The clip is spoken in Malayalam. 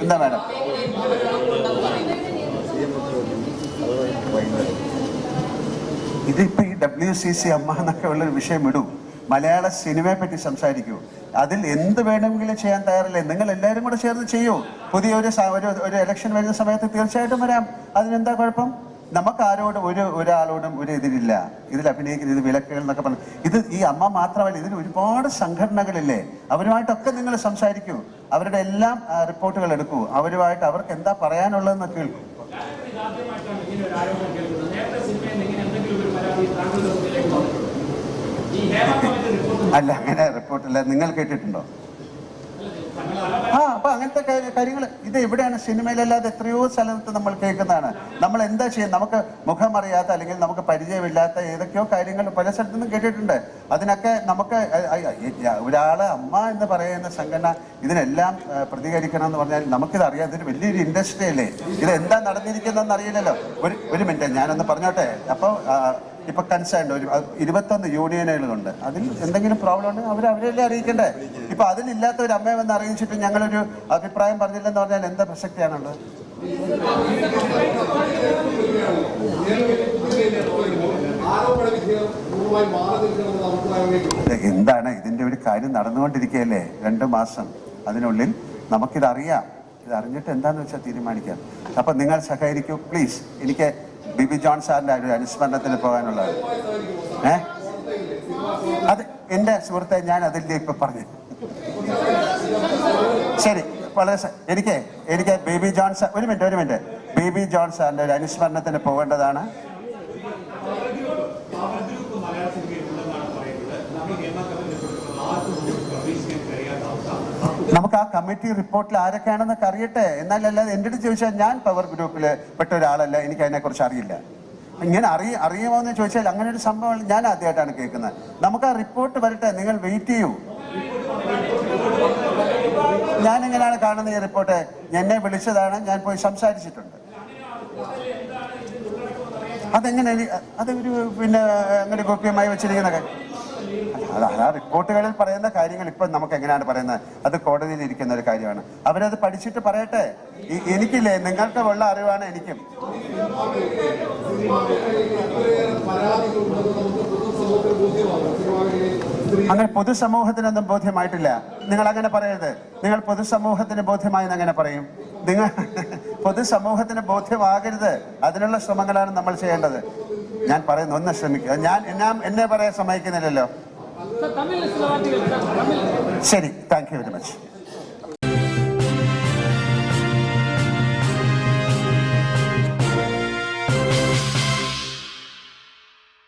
എന്താ മാഡം? ഇതിപ്പോൾ ഈ WCC അമ്മ എന്നൊക്കെ ഉള്ളൊരു വിഷയം വിടൂ. മലയാള സിനിമയെ പറ്റി സംസാരിക്കൂ. അതിൽ എന്ത് വേണമെങ്കിലും ചെയ്യാൻ തയ്യാറല്ലേ? നിങ്ങൾ എല്ലാവരും കൂടെ ചേർന്ന് ചെയ്യൂ. പുതിയൊരു ഒരു ഇലക്ഷൻ വരുന്ന സമയത്ത് തീർച്ചയായിട്ടും വരാം. അതിനെന്താ കുഴപ്പം? നമുക്ക് ആരോടും ഒരാളോടും ഒരു എതിരില്ല. ഇതിൽ അഭിനയിക്കുന്ന ഇത് വിലക്കുകൾ എന്നൊക്കെ പറഞ്ഞു. ഇത് ഈ അമ്മ മാത്രമല്ല, ഇതിൽ ഒരുപാട് സംഘടനകളില്ലേ, അവരുമായിട്ടൊക്കെ നിങ്ങൾ സംസാരിക്കൂ. അവരുടെ എല്ലാം റിപ്പോർട്ടുകൾ എടുക്കൂ. അവരുമായിട്ട് അവർക്ക് എന്താ പറയാനുള്ളതെന്ന് കേൾക്കൂ. അല്ല, അങ്ങനെ റിപ്പോർട്ടില്ല. നിങ്ങൾ കേട്ടിട്ടുണ്ടോ? അപ്പൊ അങ്ങനത്തെ കാര്യങ്ങൾ ഇത് എവിടെയാണ്? സിനിമയിലല്ലാതെ എത്രയോ സ്ഥലത്ത് നമ്മൾ കേൾക്കുന്നതാണ്. നമ്മൾ എന്താ ചെയ്യുന്നത്? നമുക്ക് മുഖം അറിയാത്ത അല്ലെങ്കിൽ നമുക്ക് പരിചയമില്ലാത്ത ഏതൊക്കെയോ കാര്യങ്ങൾ പല സ്ഥലത്തു നിന്നും കേട്ടിട്ടുണ്ട്. അതിനൊക്കെ നമുക്ക് ഒരാള് അമ്മ എന്ന് പറയുന്ന സംഘടന ഇതിനെല്ലാം പ്രതികരിക്കണം എന്ന് പറഞ്ഞാൽ നമുക്കിത് അറിയാം. ഇതൊരു വലിയൊരു ഇൻഡസ്ട്രി അല്ലേ? ഇത് എന്താ നടന്നിരിക്കുന്നതെന്ന് അറിയില്ലല്ലോ. ഒരു മിനിറ്റ് ഞാനൊന്ന് പറഞ്ഞോട്ടെ. അപ്പോൾ ഇപ്പൊ കൺസേൺ ഒരു 21 യൂണിയനുകളുണ്ട്. അതിൽ എന്തെങ്കിലും പ്രോബ്ലം ഉണ്ടെങ്കിൽ അവരെല്ലാം അറിയിക്കണ്ടേ? ഇപ്പൊ അതിലില്ലാത്ത ഒരു അമ്മയെ വന്ന് അറിയിച്ചിട്ട് ഞങ്ങളൊരു അഭിപ്രായം പറഞ്ഞില്ലെന്ന് പറഞ്ഞാൽ എന്താ പ്രസക്തിയാണുള്ളത്? എന്താണ് ഇതിന്റെ ഒരു കാര്യം നടന്നുകൊണ്ടിരിക്കുകയല്ലേ? 2 മാസം അതിനുള്ളിൽ നമുക്കിതറിയാം. ഇതറിഞ്ഞിട്ട് എന്താന്ന് വെച്ചാൽ തീരുമാനിക്കാം. അപ്പൊ നിങ്ങൾ സഹകരിക്കൂ പ്ലീസ്. എനിക്ക് ബിബി ജോൺ സാറിന്റെ ഒരു അനുസ്മരണത്തിന് പോകാനുള്ളത്. അത് എൻ്റെ സുഹൃത്തെ, ഞാൻ അതിൻ്റെ ഇപ്പൊ പറഞ്ഞു. ശരി, വളരെ എനിക്ക് ബേബി ജോൺ സാർ ഒരു മിനിറ്റ് ബേബി ജോൺ സാറിന്റെ ഒരു അനുസ്മരണത്തിന് പോകേണ്ടതാണ്. നമുക്ക് ആ കമ്മിറ്റി റിപ്പോർട്ടിൽ ആരൊക്കെയാണെന്നൊക്കെ അറിയട്ടെ. എന്നാലല്ലാതെ എൻ്റെ അടുത്ത് ചോദിച്ചാൽ ഞാൻ പവർ ഗ്രൂപ്പിൽ പെട്ട ഒരാളല്ല, എനിക്ക് അതിനെക്കുറിച്ച് അറിയില്ല. ഇങ്ങനെ അറിയുമോ എന്ന് ചോദിച്ചാൽ അങ്ങനെ ഒരു സംഭവം ഞാൻ ആദ്യമായിട്ടാണ് കേൾക്കുന്നത്. നമുക്ക് ആ റിപ്പോർട്ട് വരട്ടെ, നിങ്ങൾ വെയിറ്റ് ചെയ്യൂ. ഞാൻ എങ്ങനെയാണ് കാണുന്നത് ഈ റിപ്പോർട്ട്? എന്നെ വിളിച്ചതാണ്, ഞാൻ പോയി സംസാരിച്ചിട്ടുണ്ട്. അതെങ്ങനെ അതൊരു അങ്ങനെ ഗോപ്യമായി വെച്ചിരിക്കുന്ന ആ റിപ്പോർട്ടുകളിൽ പറയുന്ന കാര്യങ്ങൾ ഇപ്പം നമുക്ക് എങ്ങനെയാണ് പറയുന്നത്? അത് കോടതിയിൽ ഇരിക്കുന്ന ഒരു കാര്യമാണ്. അവരത് പഠിച്ചിട്ട് പറയട്ടെ. എനിക്കില്ലേ, നിങ്ങൾക്ക് ഉള്ള അറിവാണ് എനിക്കും. അങ്ങനെ പൊതുസമൂഹത്തിനൊന്നും ബോധ്യമായിട്ടില്ല. നിങ്ങൾ അങ്ങനെ പറയരുത്. നിങ്ങൾ പൊതുസമൂഹത്തിന് ബോധ്യമായെന്ന് അങ്ങനെ പറയും. നിങ്ങൾ പൊതുസമൂഹത്തിന് ബോധ്യമാകരുത്. അതിനുള്ള ശ്രമങ്ങളാണ് നമ്മൾ ചെയ്യേണ്ടത്. ഞാൻ പറയുന്നു, ഒന്ന് ശ്രമിക്കുക. എന്നെ പറയാൻ സമ്മതിക്കുന്നില്ലല്ലോ. ശരി, താങ്ക് യു വെരി മച്ച്.